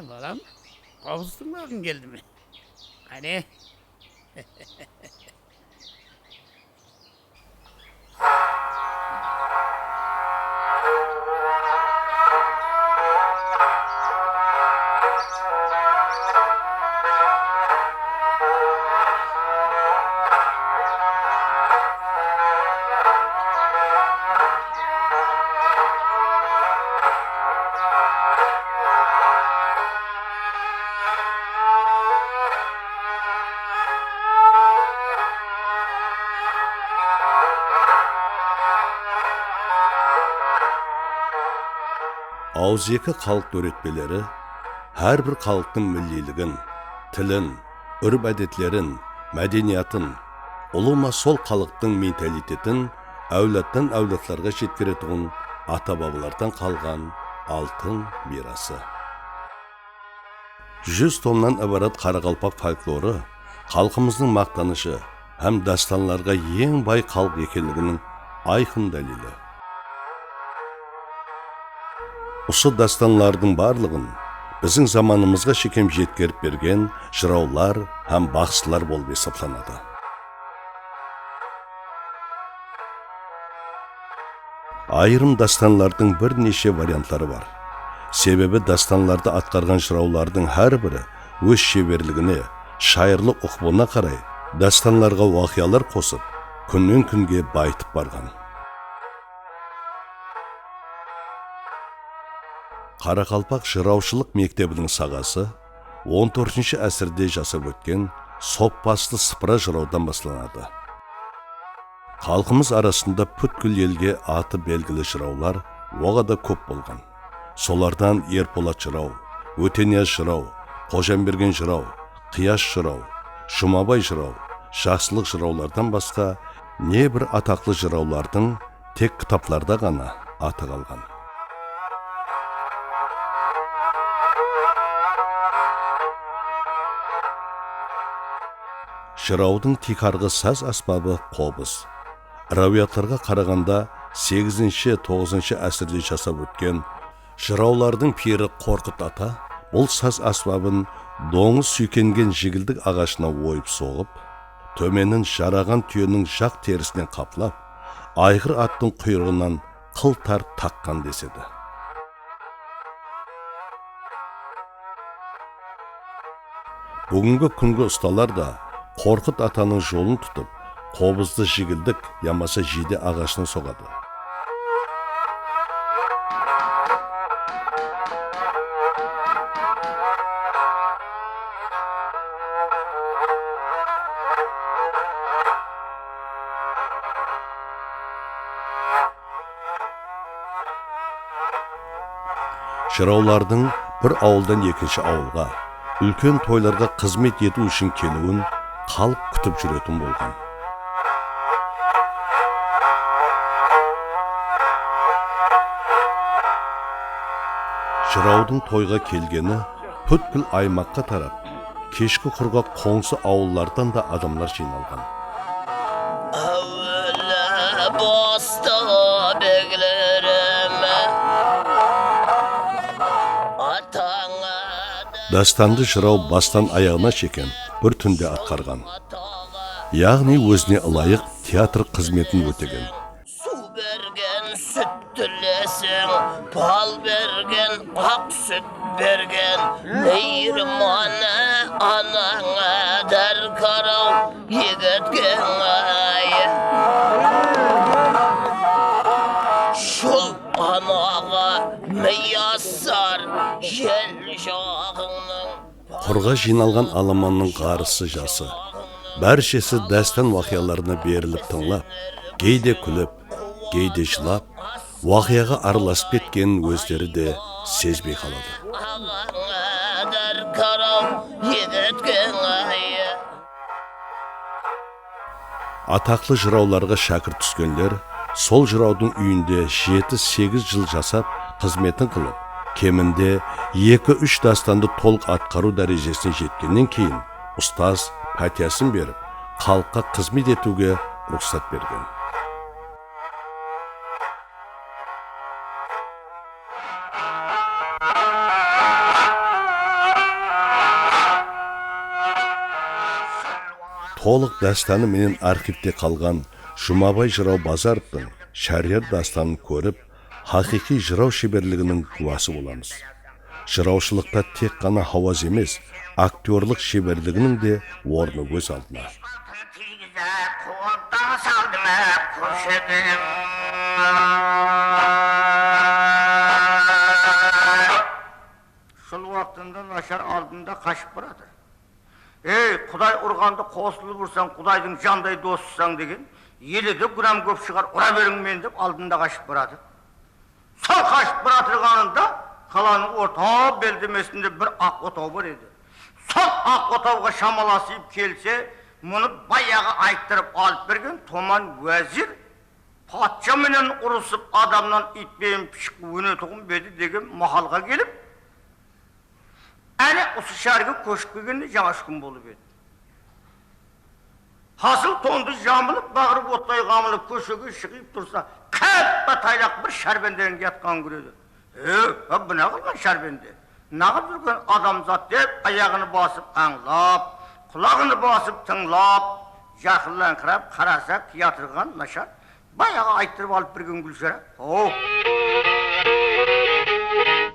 Balam, kavuştun mu geldi mi? Hani? Ауызекі халық өретпелері her bir халықтың milliliğin, tilin, örf-әдетлерін, мәдениетін, ұлыма сол халықтың менталитетін әулеттен әулетлерге жеткеретін ата-бабалардан қалған алтын мирасы. 100 томнан ibaret Қарақалпақ фольклоры халқымыздың мақтанышы һәм дастанларға ең бай халық екенлігінің айқын дәлелі. Осы дастанлардың барлығын біздің заманымызға шекем жеткеріп берген жыраулар һәм бақсылар болып есептеледі. Айрым дастанлардың бірнеше варианттары бар. Себебі дастанларды атқарған жыраулардың әрбірі өз шеберлігіне, шайырлық ұқпына қарай дастанларға уақиялар қосып, күннен күнге байытып барған. Қарақалпақ жыраушылық мектебінің сағасы 14-ші әсірде жасап өткен сопбасты сыпыра жыраудан басталады. Халқымыз арасында бүткіл елге аты белгілі жыраулар оғада көп болған. Солардан Ерболат жырау, Өтенияз жырау, Қожамберген жырау, Қияш жырау, Жұмабай жырау, Жақсылық жыраулардан басқа не бір атаклы жыраулардың тек кітапларда ғана аты қалған. Жыраудың тикарғы саз аспабы қобыз. Равиятларға қарағанда 8-9 әсірде жасап өткен жыраулардың пері Қорқыт ата бұл саз аспабын доңыз сүйкенген жігілдік ағашына ойып соғып, төменін жараған түйенің жақ терісінен қаплап, айғыр аттың құйрығынан қыл тар таққан деседі. Бүгінгі күнгі ұсталар да Қорқыт атаның жолын тұтып, қобызды жігілдік ямаса жиде ағашына соғады. Жыраулардың бір ауылдан екінші ауылға, үлкен тойларға қызмет ету үшін келуін халық күтіп жүретін болған. Жыраудың тойға келгені бүткіл аймаққа тарап, кешкі құрғақ қоңсы ауыллардан да адамлар жиналған. Дастанды жырау бастан аяғына шекен бір түнде атқарған. Яғни өзіне лайық театр қызметін өтеген. Су берген сүт түлесің, пал берген, ақ сүт берген, мейірманы анаңа дәр қарау егеткен ай. Шул анаға мейасар жел жағыңның. Құрға жиналған аламанның қарысы жасы. Бәршесі дәстан вақияларына беріліп тыңлап, кейде күліп, кейде жылап, вақияға араласып кеткенін өздері де сезбей қалады. Атақлы жырауларға шәкірт түскенлер сол жыраудың үйінде 7-8 жыл жасап қызметін қылып, кемінде 2-3 дастанды толық атқару дәрежесіне жеткеннен кейін ұстаз пәтиясын беріп, халыққа қызмет етуге рұқсат берген. Толық дастаны менен архивте қалған Жұмабай Жырау Базаровтың шариғат дастанын көріп, хақиқи жырау шеберлігінің куәсі боламыз. Жыраушылықта тек қана хауаз емес, актерлік шеберлігінің де орны өз алдына. Шыл уақытында нашар алдында қашып барады. Ей, Құдай ұрғанды қосылып ұрсаң, Құдайдың жандай досысаң деген, еледі грамм көп шығар, ұра беріңмен деп алдында қашып барады. Сол қашып баратырғанында қаланың орта белдемесінде бір ақ отау бар еді. Сол ақ отауға шамаласып келсе, мұны баяғы айттырып алып берген Томан уәзір патша менен ұрысып адамнан итпейін пішік өне тұғым беді деген махалға келіп, әне осы шәрге көшіп келгенде жаңа күн болып еді. Hasıl tondu жамылып, бағырып оттай қамылып, көшеге шығып тұрса, қатта тайлақ бір шәрбендерін жатқан көреді. Бұна қылған шәрбенде? Нағып жүрген адамзат деп, аяғыны басып аңлап, құлағыны басып тыңлап, жақынланқырап, қараса киятырған нашар, баяғы айттырып алып бірген гүлшара.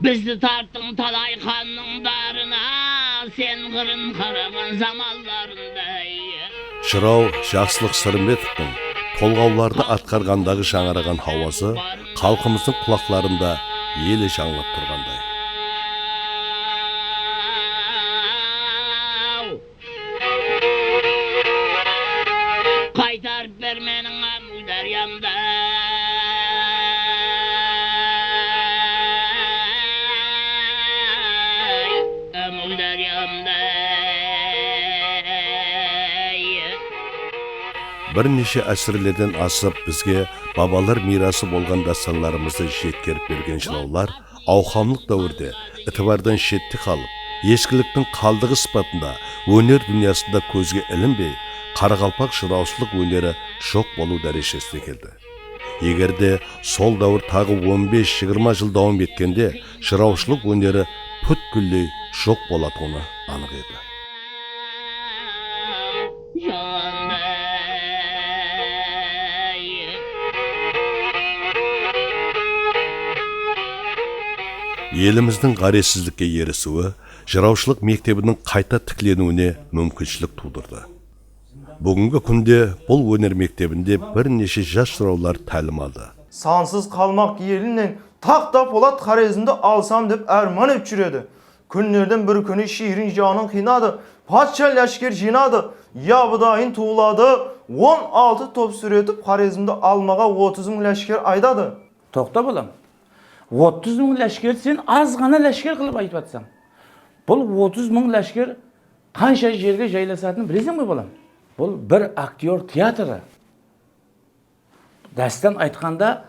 Бізді тарттың талай ханның барына, сен қырын қараған замалдарындай. Жырау Жақсылық Сырымбетовтың толғауларды атқарғандағы жаңараған хауасы халқымыздың құлақларында еле жаңлап тұрғандай. Қайтарып берменің Әмударямда, Әмударямда. Бірнеше әсірлерден асып бізге бабалар мирасы болған дастанларымызды жеткеріп берген жыраулар ауқамлық дәуірде ітібардан шетте қалып, ескіліктің қалдығы сыпатында өнер дүниясында көзге ілінбей, қарақалпақ жыраушылық өнері жоқ болу дәрежесіне келді. Егерде сол дәуір тағы 15-20 жыл давам еткенде, жыраушылық өнері бүткілдей жоқ болатыны анық еді. Еліміздің ғаресіздікке ерісуі, жыраушылық мектебінің қайта тікленуіне мүмкіншілік тудырды. Бүгінгі күнде бұл өнер мектебінде бірнеше жас жыраулар тәлім алды. Сансыз қалмақ елінен тақта полат қарезімді алсам деп әрман өп жүреді. Күнлерден бір күні шиірін жанын қинады, патша ләшкер жинады, ябыдайын туылады, 16 топ сүретіп қарезімді алмаға 30 мың ләшкер айдады. Тоқта болам. 30 мың ләшкер сен аз ғана ләшкер қылып айтып атсаң. Бұл 30 мың ләшкер қанша жерге жайласатынын білесің бе болам? Бұл бір актер театры. Дастан айтқанда,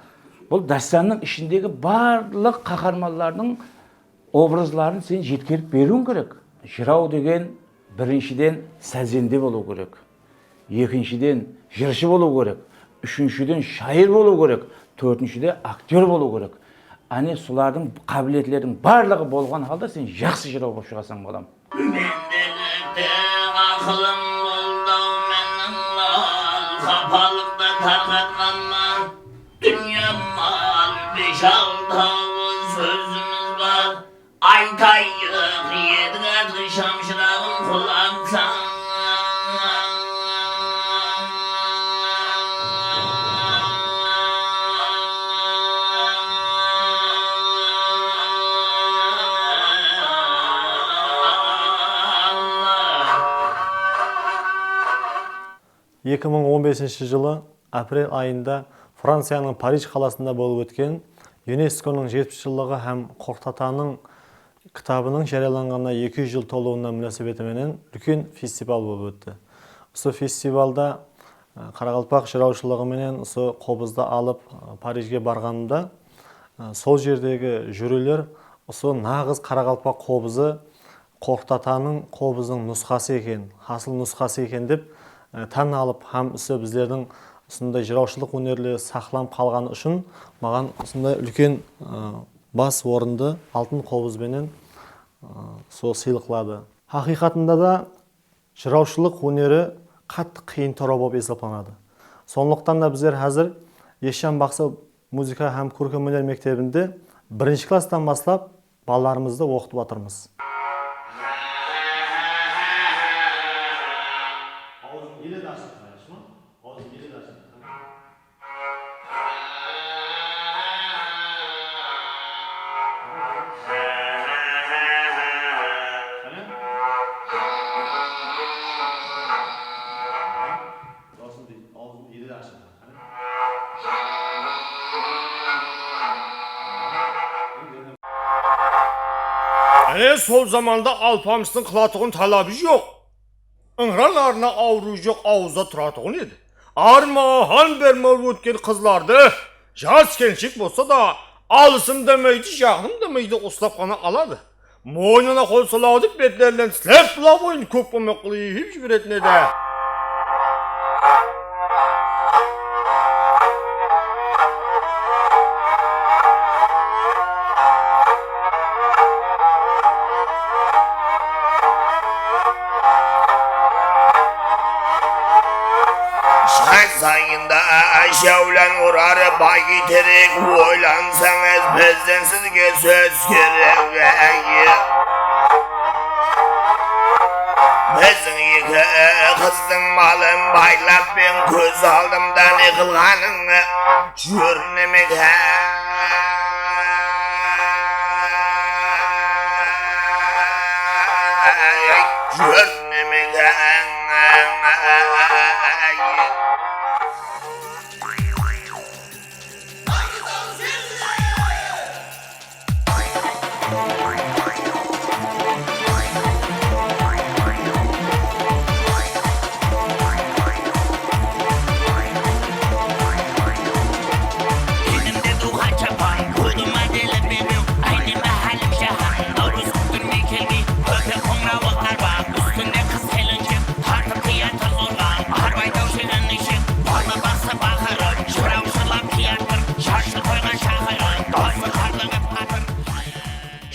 бұл дастанның ішіндегі барлық қаһармандардың образларын сен жеткеріп беруің керек. Жырау деген біріншіден сәзенде болу керек. Екіншіден жыршы болу керек. Үшіншіден шайыр болу керек. Төртіншіде актер болу керек. Әне солардың қабілетлердің барлығы болған халда сен жақсы жырау болып шығасың балам. Мендегі ақылым болды менің лал, қапалықта тарқатқаннан дүние мал, 5-6 сөзіміз бар. Айтайық едігі шамшырағын құлақсан. – 2015 жылы апрель айында Францияның Париж қаласында болып өткен ЮНЕСКОның 70 жылдығы һәм Қорқыт-Атаның кітабының жарияланғанына 200 жыл толуына мөнәсәбәтіменен үлкен фестиваль болып өтті. Осы фестивальда қарақалпақ жыраушылығыменен осы қобызды алып Парижге барғанымда, сол жердегі жүрелер осы нағыз қарақалпақ қобызы Қорқыт-Атаның қобызының нұсқасы екен, асыл нұсқасы екен деп тән алып, һәм үсі біздердің осындай жыраушылық өнерлері сақланып қалғаны үшін маған осындай үлкен бас орынды алтын қобызбенен сол сыйлықлады. Хақиқатында да жыраушылық өнері қатты қиын тұра болып есептелінеді. Сондықтан да біздер қазір Ешжан Бақсы музыка һәм көркемөнер мектебінде 1-ші класстан бастап балаларымызды оқытып жатырмыз. Сол заманда Alpamış'ın kılatığın talabı yok. Inğralarına avruğu yok, ağızda turatığın edi. Armağan vermeli ötken kızlardı. Jaz gençlik bolsa da alısım demeydi, jağnım demeydi, oslapqana aladı. Moynuna kol saladık betlerden slep lavoyun köp olmaklığı hiç bir etmedi. Sayında şevlen uğrar bay getirik oylansanız bizden sizge söz gerek. Bizim iki kızdın malın baylap ben göz aldımdan yıkılganını jürnemek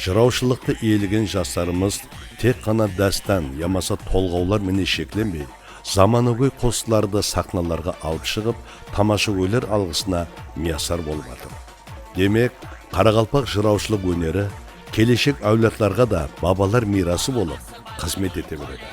Жыраушылықты иелеген жастарымыз тек қана дәстән, ямаса толғаулар менен шекленбей, заманауи қосыларды сахналарға алып шығып, тамаша көйлер алғысына миясар болып жатыр. Демек, Қарақалпақ жыраушылық өнері келешек әулетларға да бабалар мирасы болып қызмет ете береді.